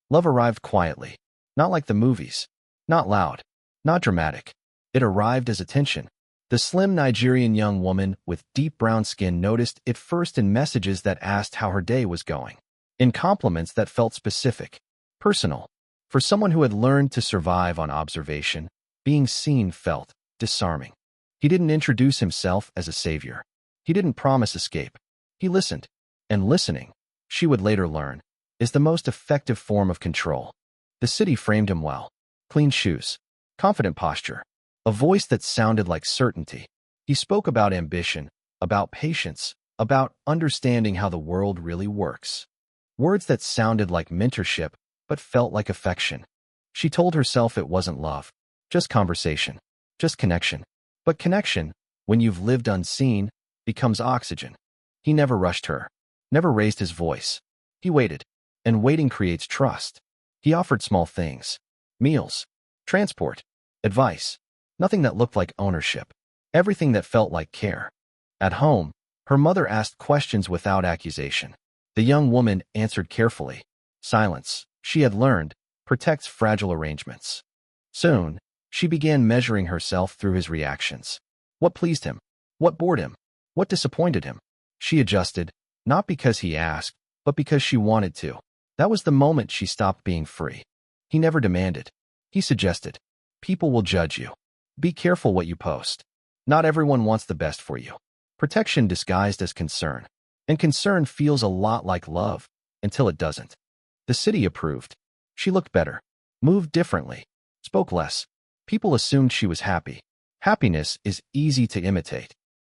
Love arrived quietly, not like the movies, not loud, not dramatic. It arrived as attention. The slim Nigerian young woman with deep brown skin noticed it first in messages that asked how her day was going, in compliments that felt specific, personal. For someone who had learned to survive on observation, being seen felt disarming. He didn't introduce himself as a savior. He didn't promise escape. He listened. And listening, she would later learn, is the most effective form of control. The city framed him well. Clean shoes, confident posture, a voice that sounded like certainty. He spoke about ambition, about patience, about understanding how the world really works. Words that sounded like mentorship but felt like affection. She told herself it wasn't love, just conversation, just connection. But connection, when you've lived unseen, becomes oxygen. He never rushed her, never raised his voice. He waited, and waiting creates trust. He offered small things, meals, transport, advice, nothing that looked like ownership, everything that felt like care. At home, her mother asked questions without accusation. The young woman answered carefully. Silence, she had learned, protects fragile arrangements. Soon, she began measuring herself through his reactions. What pleased him? What bored him? What disappointed him? She adjusted, not because he asked, but because she wanted to. That was the moment she stopped being free. He never demanded. He suggested, people will judge you. Be careful what you post. Not everyone wants the best for you. Protection disguised as concern. And concern feels a lot like love, until it doesn't. The city approved. She looked better, moved differently, spoke less. People assumed she was happy. Happiness is easy to imitate.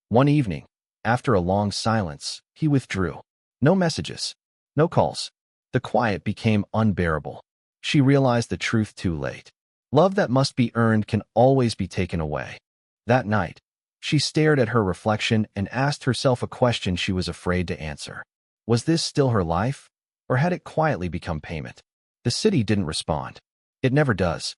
One evening, after a long silence, he withdrew. No messages, no calls. The quiet became unbearable. She realized the truth too late. Love that must be earned can always be taken away. That night, she stared at her reflection and asked herself a question she was afraid to answer. Was this still her life, or had it quietly become payment? The city didn't respond. It never does.